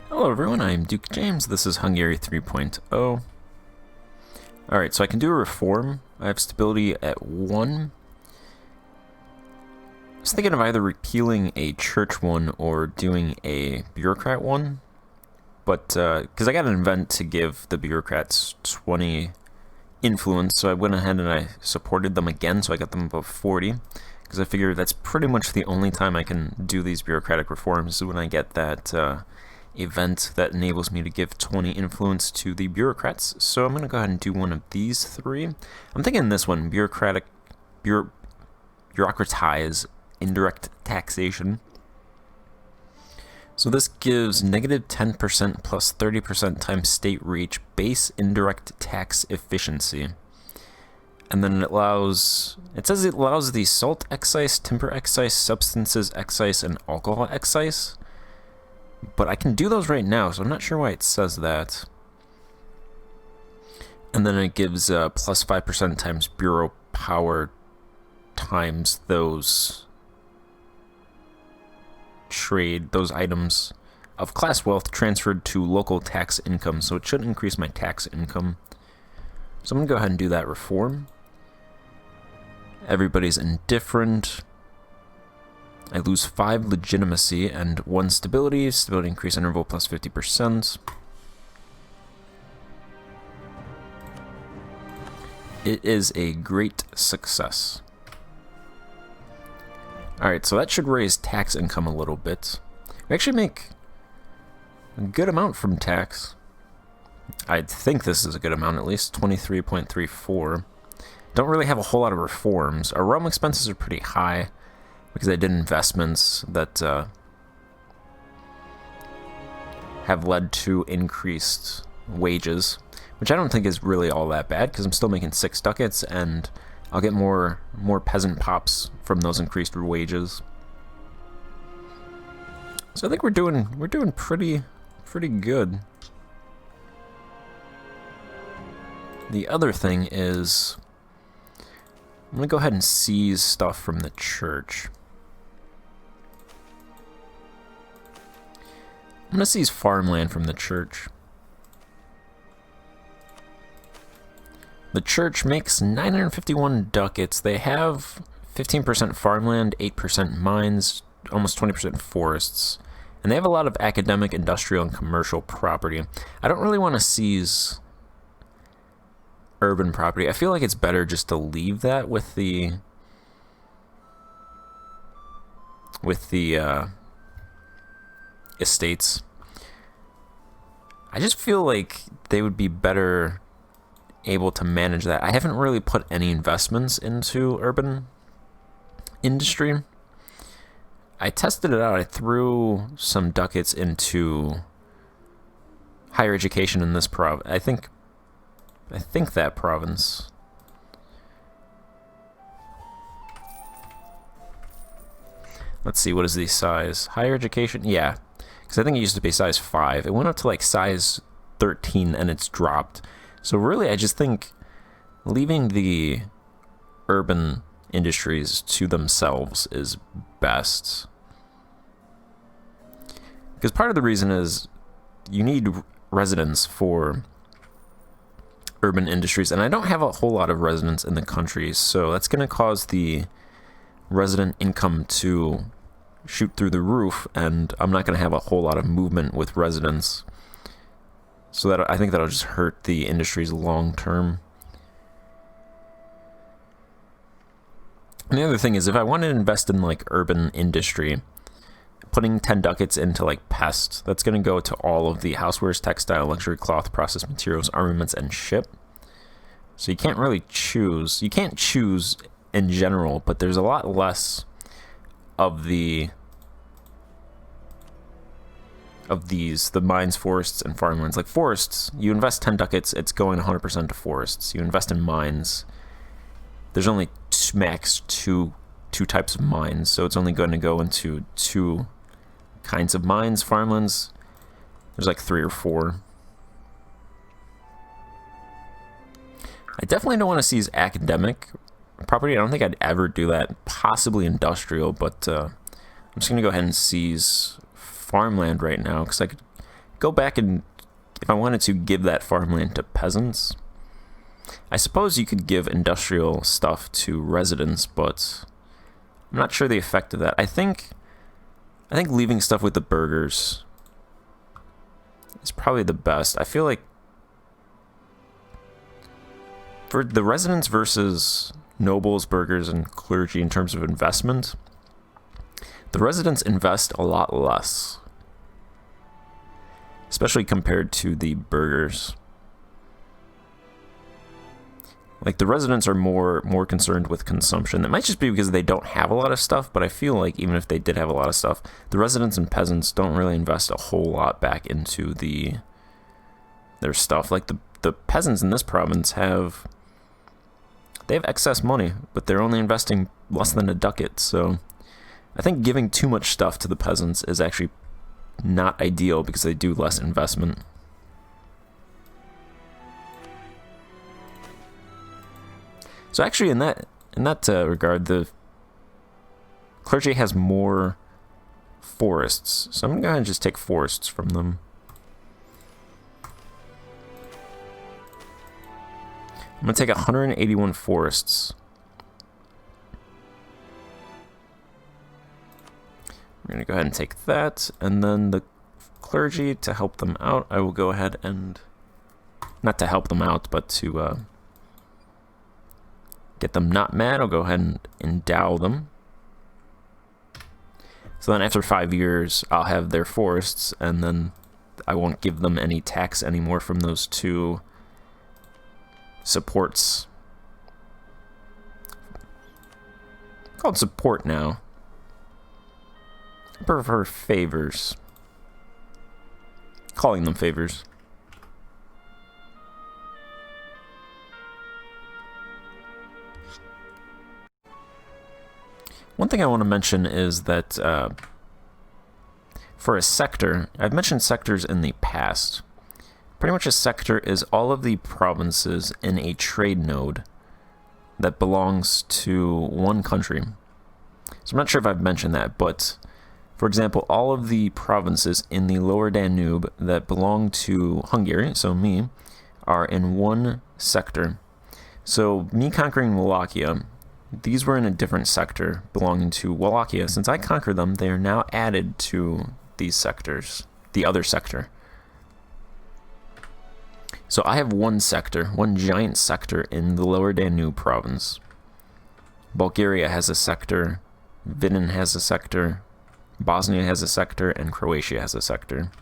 Hello everyone, I'm Duke James, this is Hungary 3.0. Alright, so I can do a reform. I have stability at 1. I was thinking of either repealing a church one or doing a bureaucrat one. But, because I got an event to give the bureaucrats 20 influence, so I went ahead and I supported them again, so I got them above 40. Because I figure that's pretty much the only time I can do these bureaucratic reforms is when I get that, event that enables me to give 20 influence to the bureaucrats. So I'm going to go ahead and do one of these 3. I'm thinking this one, bureaucratize indirect taxation. So this gives negative 10% plus 30% times state reach base indirect tax efficiency. And then it says it allows the salt excise, timber excise, substances excise, and alcohol excise. But I can do those right now, so I'm not sure why it says that. And then it gives plus 5% times bureau power times those those items of class wealth transferred to local tax income. So it should increase my tax income. So I'm going to go ahead and do that reform. Everybody's indifferent. I lose 5 legitimacy and 1 stability. Stability increase interval plus 50%. It is a great success. Alright, so that should raise tax income a little bit. We actually make a good amount from tax. I think this is a good amount, at least 23.34. Don't really have a whole lot of reforms. Our realm expenses are pretty high, because I did investments that have led to increased wages, which I don't think is really all that bad, because I'm still making 6 ducats, and I'll get more peasant pops from those increased wages. So I think we're doing pretty good. The other thing is, I'm gonna go ahead and seize stuff from the church. I'm going to seize farmland from the church. The church makes 951 ducats. They have 15% farmland, 8% mines, almost 20% forests. And they have a lot of academic, industrial, and commercial property. I don't really want to seize urban property. I feel like it's better just to leave that with the estates. I just feel like they would be better able to manage that. I haven't really put any investments into urban industry. I tested it out. I threw some ducats into higher education in this province. I think that province. Let's see, what is the size? Higher education? Yeah. Because I think it used to be size 5. It went up to like size 13 and it's dropped. So really, I just think leaving the urban industries to themselves is best. Because part of the reason is you need residents for urban industries. And I don't have a whole lot of residents in the country. So that's going to cause the resident income to shoot through the roof, and I'm not going to have a whole lot of movement with residents. So that I think that'll just hurt the industries long term. And the other thing is, if I want to invest in like urban industry, putting 10 ducats into like pest, that's going to go to all of the housewares, textile, luxury cloth, processed materials, armaments, and ship. So you can't really choose. You can't choose in general, but there's a lot less of the mines, forests, and farmlands. Like forests, you invest 10 ducats, it's going 100% to forests. You invest in mines, there's only max two types of mines, so it's only going to go into 2 kinds of mines. Farmlands, there's like 3 or 4. I definitely don't want to seize academic property. I don't think I'd ever do that. Possibly industrial, but I'm just going to go ahead and seize farmland right now, because I could go back and if I wanted to give that farmland to peasants, I suppose you could give industrial stuff to residents, but I'm not sure the effect of that. I think leaving stuff with the burghers is probably the best. I feel like for the residents versus nobles, burghers, and clergy in terms of investment, the residents invest a lot less, especially compared to the burghers. Like, the residents are more concerned with consumption. That might just be because they don't have a lot of stuff, but I feel like even if they did have a lot of stuff, the residents and peasants don't really invest a whole lot back into their stuff. Like, the peasants in this province have excess money, but they're only investing less than a ducat, so I think giving too much stuff to the peasants is actually not ideal because they do less investment. So actually, in that regard, the clergy has more forests. So I'm gonna go ahead and just take forests from them. I'm gonna take 181 forests. We're gonna go ahead and take that, and then the clergy, to help them out, I will go ahead and, not to help them out, but to get them not mad, I'll go ahead and endow them. So then after 5 years, I'll have their forests, and then I won't give them any tax anymore from those two supports. Called support now. I prefer favors. Calling them favors. One thing I want to mention is that for a sector, I've mentioned sectors in the past. Pretty much a sector is all of the provinces in a trade node that belongs to one country. So I'm not sure if I've mentioned that, but for example, all of the provinces in the lower Danube that belong to Hungary, so me, are in one sector. So me conquering Wallachia, these were in a different sector belonging to Wallachia. Since I conquered them, they are now added to these sectors, the other sector. So I have one sector, one giant sector in the lower Danube province. Bulgaria has a sector, Vidin has a sector, Bosnia has a sector, and Croatia has a sector.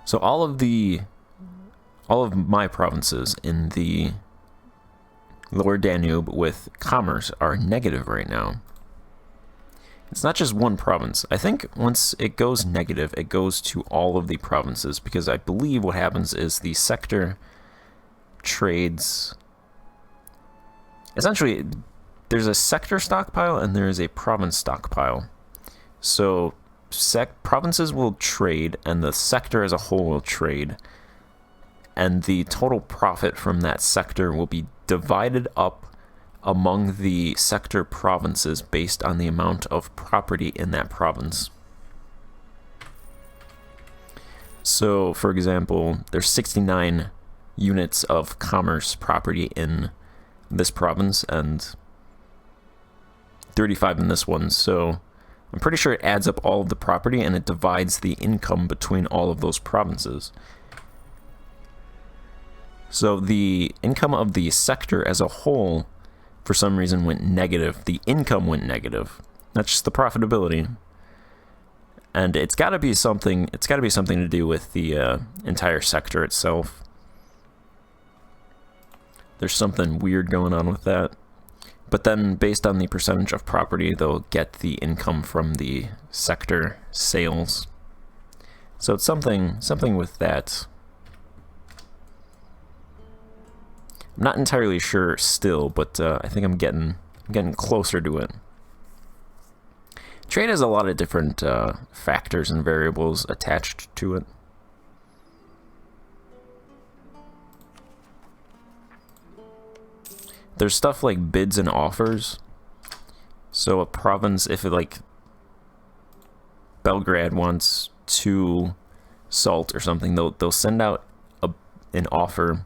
So all of my provinces in the lower Danube with commerce are negative right now. It's not just one province. I think once it goes negative, it goes to all of the provinces, because I believe what happens is the sector trades. Essentially, there's a sector stockpile and there is a province stockpile. So provinces will trade and the sector as a whole will trade, and the total profit from that sector will be divided up among the sector provinces based on the amount of property in that province. So, for example, there's 69 units of commerce property in this province and 35 in this one. So I'm pretty sure it adds up all of the property and it divides the income between all of those provinces. So the income of the sector as a whole, for some reason, went negative. The income went negative, not just the profitability. And it's got to be something. It's got to be something to do with the entire sector itself. There's something weird going on with that. But then, based on the percentage of property, they'll get the income from the sector sales. So it's something with that. I'm not entirely sure still, but I think I'm getting closer to it. Trade has a lot of different factors and variables attached to it. There's stuff like bids and offers. So a province, if it Belgrade wants 2 salt or something, they'll send out an offer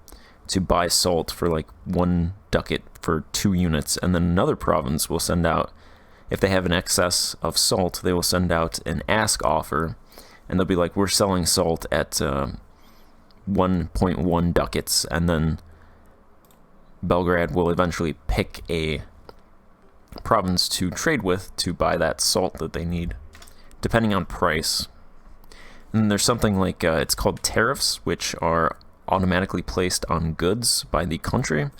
to buy salt for like 1 ducat for 2 units, and then another province will send out, if they have an excess of salt, they will send out an ask offer, and they'll be like, we're selling salt at 1.1 ducats, and then Belgrade will eventually pick a province to trade with to buy that salt that they need, depending on price. And then there's something like, it's called tariffs, which are automatically placed on goods by the country.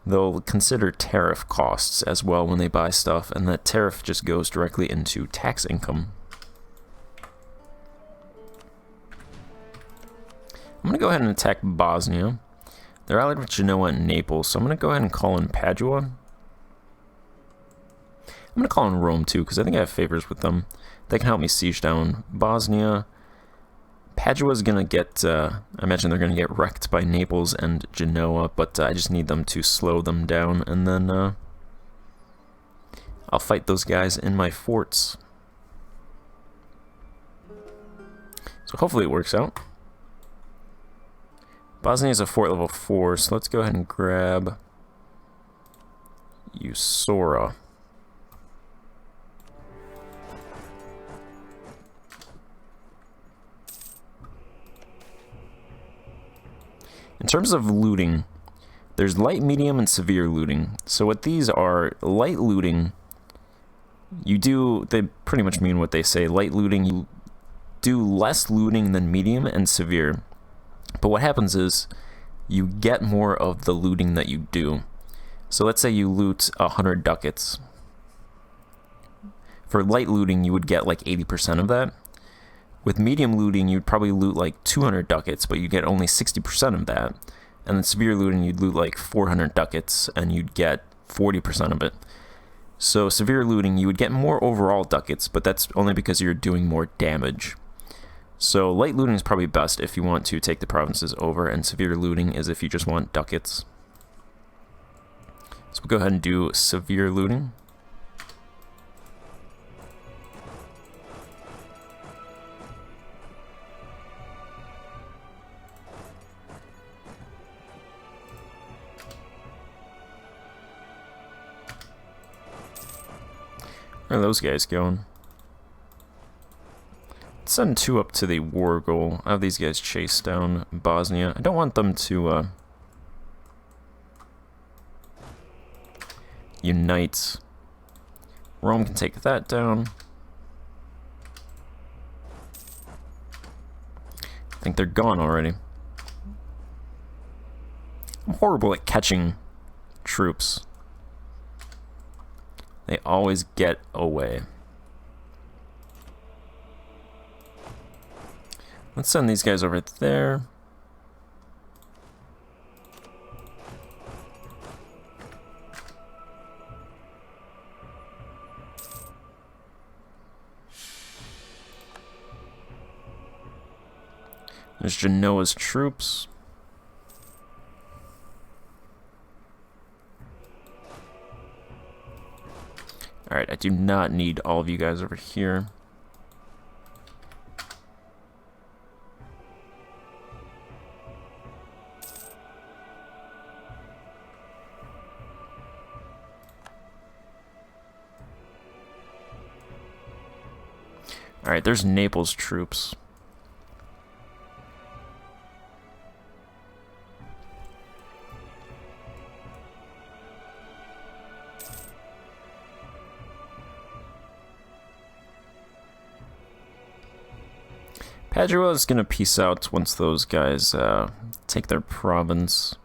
They'll consider tariff costs as well when they buy stuff, and that tariff just goes directly into tax income. I'm going to go ahead and attack Bosnia. They're allied with Genoa and Naples, so I'm going to go ahead and call in Padua. I'm going to call in Rome too, because I think I have favors with them. They can help me siege down Bosnia. Padua's going to get, I imagine they're going to get wrecked by Naples and Genoa, but I just need them to slow them down, and then I'll fight those guys in my forts. So hopefully it works out. Bosnia is a fort level 4, so let's go ahead and grab Usora. In terms of looting, there's light, medium, and severe looting. So what these are, light looting, they pretty much mean what they say. Light looting, you do less looting than medium and severe. But what happens is, you get more of the looting that you do. So let's say you loot 100 ducats. For light looting, you would get like 80% of that. With medium looting, you'd probably loot like 200 ducats, but you get only 60% of that. And then severe looting, you'd loot like 400 ducats, and you'd get 40% of it. So severe looting, you would get more overall ducats, but that's only because you're doing more damage. So light looting is probably best if you want to take the provinces over, and severe looting is if you just want ducats. So we'll go ahead and do severe looting. Where are those guys going? Let's send 2 up to the war goal. I have these guys chase down Bosnia. I don't want them to unite. Rome can take that down. I think they're gone already. I'm horrible at catching troops. They always get away. Let's send these guys over there. There's Genoa's troops. Alright, I do not need all of you guys over here. Alright, there's Naples troops. Padua is going to peace out once those guys take their province.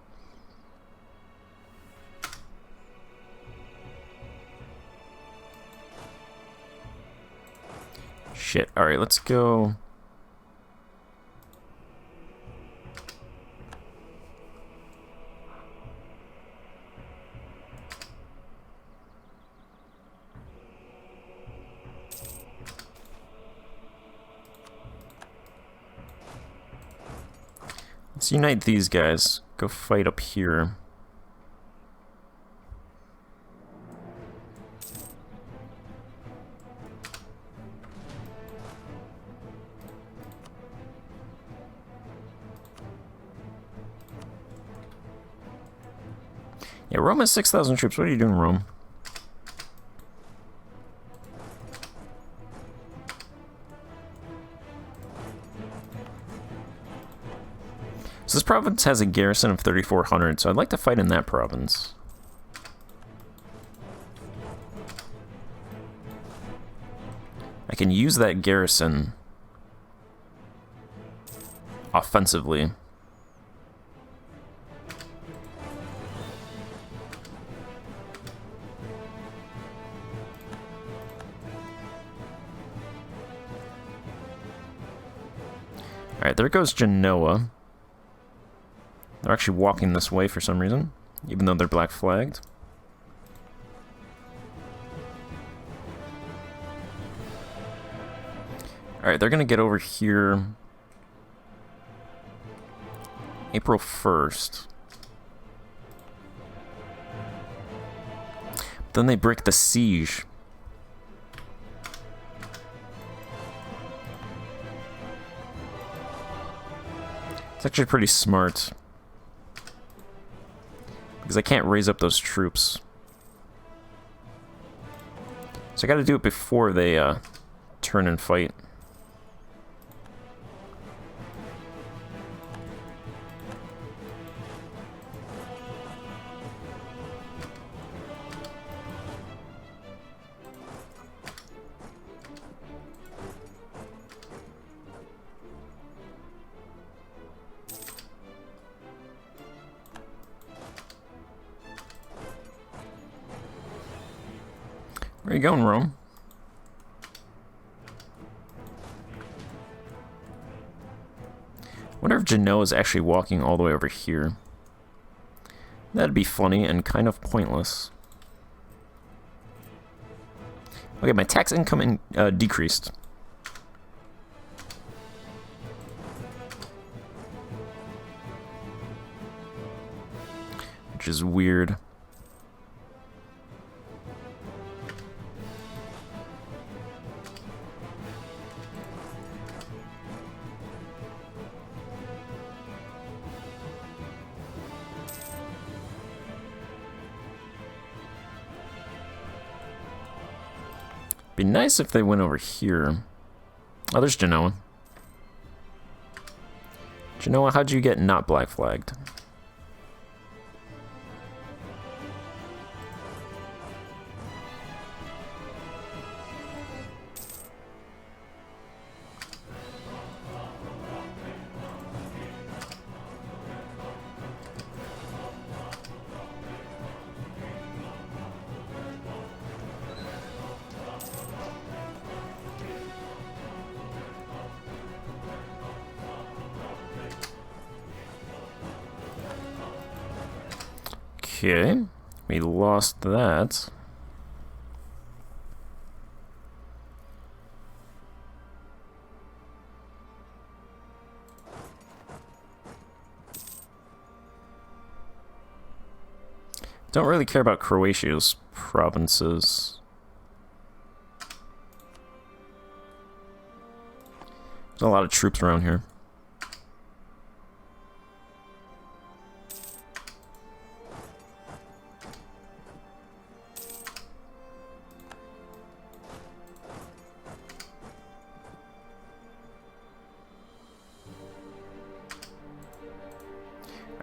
Shit. Alright, let's go. Let's unite these guys. Go fight up here. Yeah, Rome has 6,000 troops. What are you doing, Rome? So this province has a garrison of 3,400, so I'd like to fight in that province. I can use that garrison offensively. Alright, there goes Genoa. They're actually walking this way for some reason, even though they're black flagged. Alright, they're gonna get over here April 1st. Then they break the siege. It's actually pretty smart, because I can't raise up those troops. So I gotta do it before they turn and fight. Where are you going, Rome? Wonder if Genoa is actually walking all the way over here. That'd be funny and kind of pointless. Okay, my tax income decreased. Which is weird. Be nice if they went over here. Oh, there's Genoa. Genoa, how'd you get not black flagged? Okay, we lost that. Don't really care about Croatia's provinces. There's a lot of troops around here.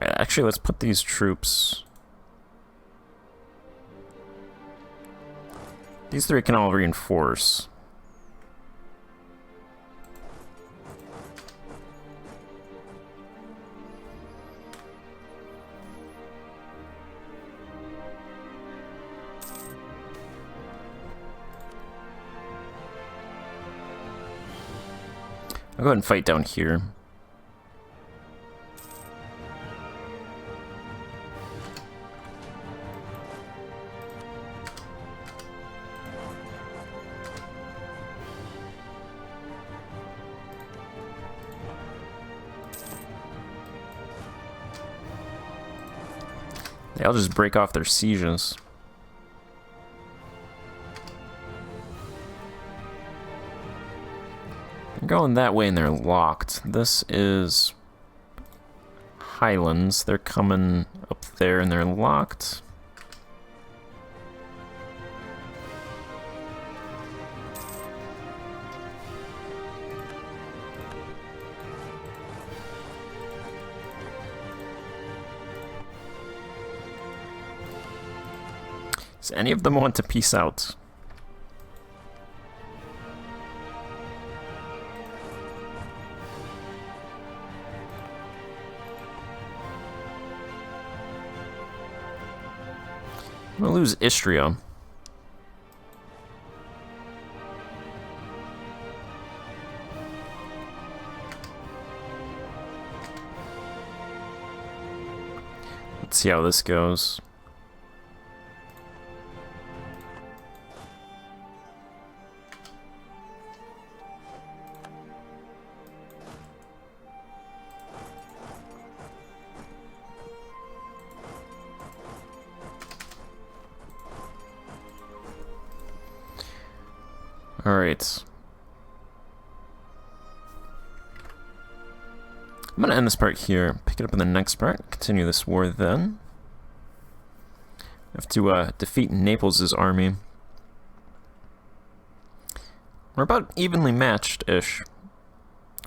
Actually, let's put these troops... These three can all reinforce. I'll go ahead and fight down here. I'll just break off their sieges. They're going that way and they're locked. This is Highlands. They're coming up there and they're locked. Does any of them want to peace out? I'm gonna lose Istria. Let's see how this goes. Alright. I'm gonna end this part here, pick it up in the next part, continue this war then. I have to defeat Naples' army. We're about evenly matched-ish,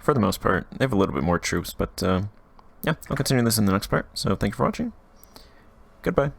for the most part. They have a little bit more troops, but yeah, I'll continue this in the next part. So thank you for watching. Goodbye.